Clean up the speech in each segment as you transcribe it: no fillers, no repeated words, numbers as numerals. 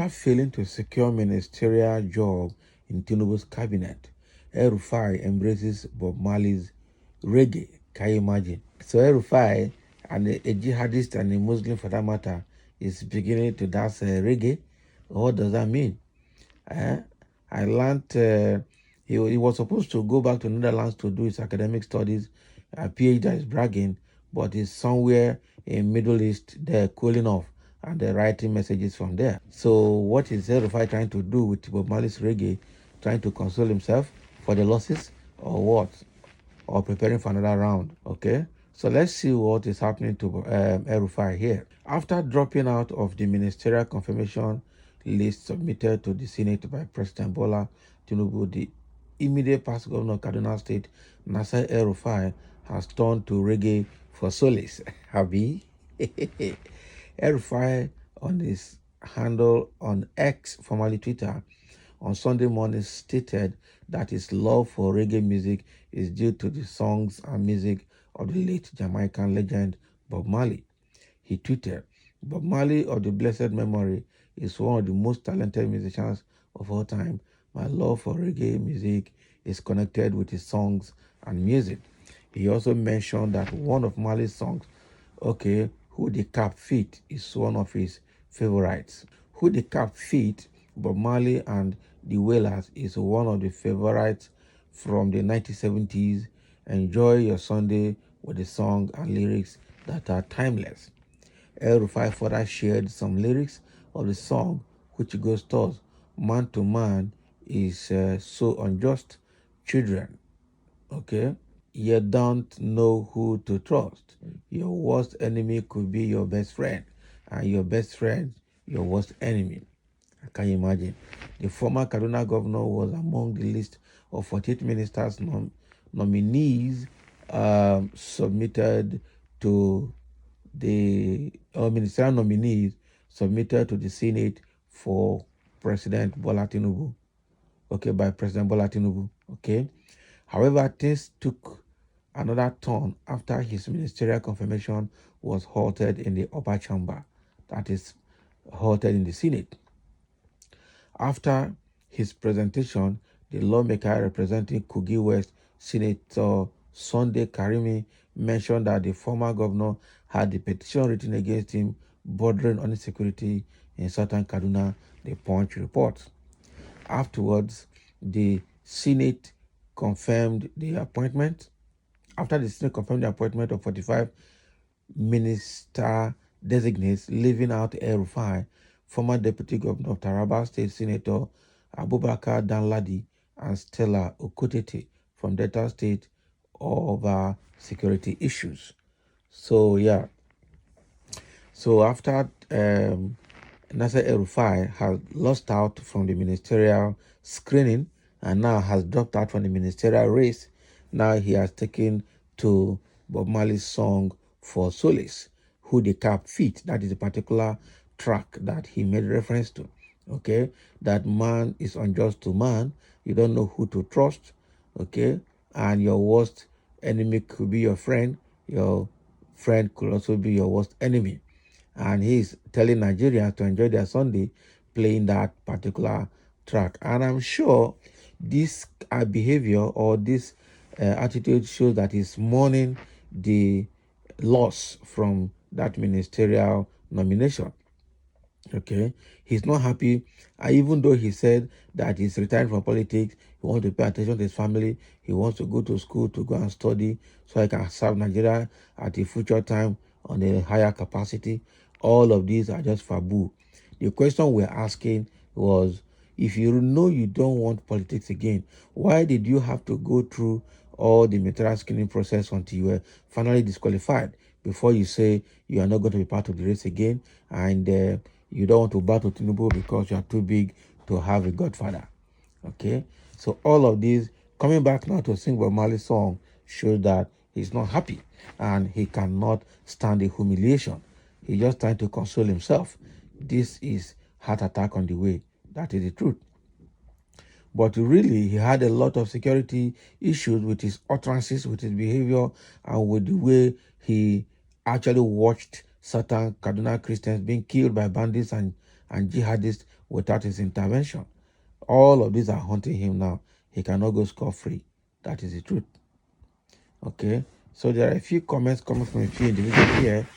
After failing to secure ministerial job in Tinubu's cabinet, ELRUFAI embraces Bob Marley's reggae. Can you imagine? So ELRUFAI, and a jihadist and a Muslim for that matter, is beginning to dance reggae. What does that mean? I learned he was supposed to go back to Netherlands to do his academic studies. PhD is bragging, but he's somewhere in Middle East there cooling off and they're writing messages from there. So what is ELRUFAI trying to do with Bob Marley's reggae? Trying to console himself for the losses or what? Or preparing for another round, okay? So let's see what is happening to ELRUFAI here. After dropping out of the ministerial confirmation list submitted to the Senate by President Bola Tinubu, the immediate past governor of Kaduna State, Nasir ELRUFAI, has turned to reggae for solace. Habi? ELRUFAI on his handle on X, formerly Twitter, on Sunday morning stated that his love for reggae music is due to the songs and music of the late Jamaican legend Bob Marley. He tweeted, "Bob Marley of the blessed memory is one of the most talented musicians of all time. My love for reggae music is connected with his songs and music." He also mentioned that one of Marley's songs, okay, Who the Cap Fit, is one of his favorites. Who the Cap Fit, Bob Marley and the Wailers, is one of the favorites from the 1970s. Enjoy your Sunday with the song and lyrics that are timeless. ELRUFAI further shared some lyrics of the song, which goes thus: "Man to man is so unjust, children, okay? You don't know who to trust. Your worst enemy could be your best friend, and your best friend, your worst enemy." Can you imagine? The former Kaduna governor was among the list of 48 ministers nominees submitted to the ministerial nominees submitted to the Senate for President Bola Tinubu. Okay, by President Bola Tinubu. Okay. However, things took another turn after his ministerial confirmation was halted in the upper chamber, that is, halted in the Senate. After his presentation, the lawmaker representing Kogi West, Senator Sunday Karimi, mentioned that the former governor had the petition written against him bordering on insecurity in southern Kaduna, the Punch reports. Afterwards, the Senate confirmed the appointment. After the Senate confirmed the appointment of 45 minister designates, leaving out ELRUFAI, former Deputy Governor of Taraba State Senator Abubakar Danladi and Stella Okotete from Delta State over security issues. So yeah. So after Nasir ELRUFAI has lost out from the ministerial screening and now has dropped out from the ministerial race, now he has taken to Bob Marley's song for solace, Who the Cap Fit. That is a particular track that he made reference to. Okay, that man is unjust to man. You don't know who to trust. Okay, and your worst enemy could be your friend. Your friend could also be your worst enemy. And he's telling Nigerians to enjoy their Sunday playing that particular track. And I'm sure this behavior or this attitude shows that he's mourning the loss from that ministerial nomination. Okay, he's not happy. Even though he said that he's retiring from politics, he wants to pay attention to his family. He wants to go to school to go and study so he can serve Nigeria at a future time on a higher capacity. All of these are just fabu. The question we're asking was, if you know you don't want politics again, why did you have to go through all the material screening process until you were finally disqualified before you say you are not going to be part of the race again, and you don't want to battle Tinubu because you are too big to have a godfather? Okay, so all of these coming back now to sing Bob Marley's song shows that he's not happy and he cannot stand the humiliation. He's just trying to console himself. This is heart attack on the way. That is the truth. But really, he had a lot of security issues with his utterances, with his behavior, and with the way he actually watched certain Kaduna Christians being killed by bandits and and jihadists without his intervention. All of these are haunting him now. He cannot go scot-free. That is the truth. Okay, so there are a few comments coming from a few individuals here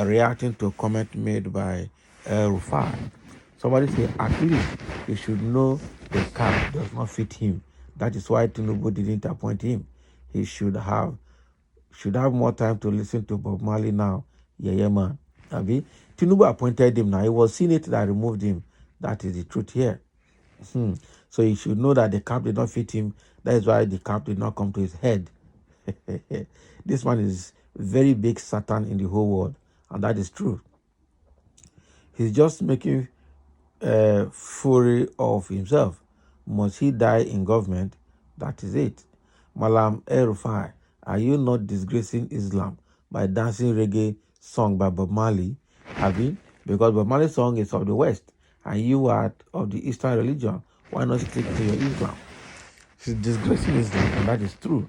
reacting to a comment made by ELRUFAI. Somebody said, at least he should know the cap does not fit him. That is why Tinubu didn't appoint him. He should have more time to listen to Bob Marley now. Yeah, man. Tinubu appointed him now. It was Senate that removed him. That is the truth here. So he should know that the cap did not fit him. That is why the cap did not come to his head. This man is very big Satan in the whole world, and that is true. He's just making fury of himself. Must he die in government? That is it. Malam ELRUFAI, are you not disgracing Islam by dancing reggae song by Bob Marley? Because Bob Marley's song is of the West, and you are of the Eastern religion. Why not stick to your Islam? He's disgracing Islam, and that is true.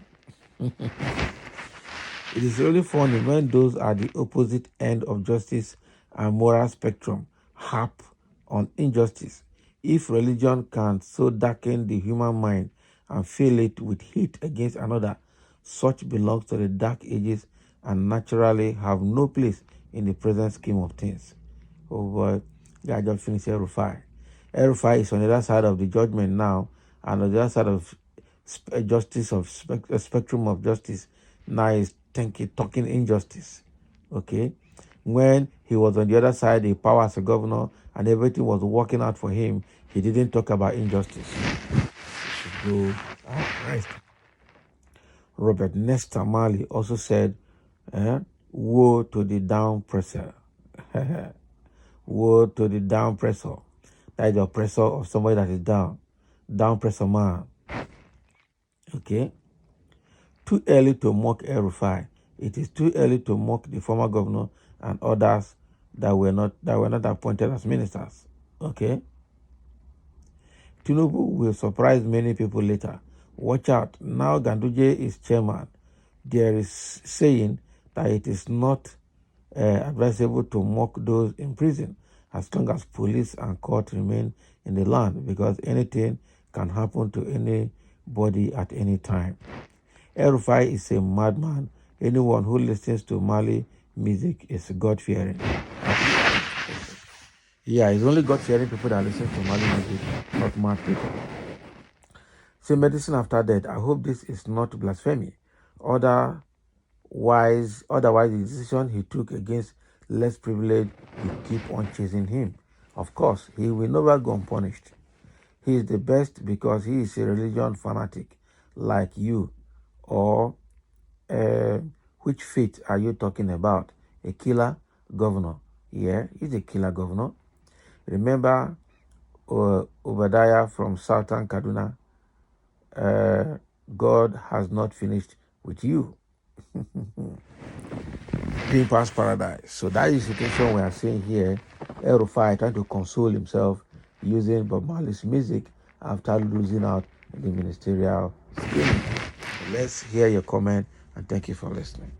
It is really funny when those at the opposite end of justice and moral spectrum harp on injustice. If religion can so darken the human mind and fill it with hate against another, such belongs to the dark ages and naturally have no place in the present scheme of things. Oh boy, I just finished ELRUFAI. ELRUFAI is on the other side of the judgment now, and on the other side of justice of spectrum of justice now is talking injustice. Okay, when he was on the other side, the power as a governor and everything was working out for him, he didn't talk about injustice. He should go and rest. Robert Nesta Marley also said, woe to the down presser. Woe to the down presser. That is the oppressor of somebody that is down. Down presser man. Okay. Too early to mock ELRUFAI. It is too early to mock the former governor and others that were not appointed as ministers. Okay. Tinubu will surprise many people later. Watch out. Now Ganduje is chairman. There is saying that it is not advisable to mock those in prison as long as police and court remain in the land, because anything can happen to anybody at any time. ELRUFAI is a madman. Anyone who listens to Marley music is God-fearing. Yeah, it's only God-fearing people that listen to Marley music, not mad people. Say medicine after death. I hope this is not blasphemy. Otherwise, the decision he took against less privileged will keep on chasing him. Of course, he will never go unpunished. He is the best because he is a religion fanatic like you. Or which faith are you talking about? A killer governor? Yeah, he's a killer governor. Remember Obadiah from Southern Kaduna? God has not finished with you. Being past paradise. So that is the situation we are seeing here. ELRUFAI trying to console himself using Bob Marley's music after losing out in the ministerial scheme. Let's hear your comment, and thank you for listening.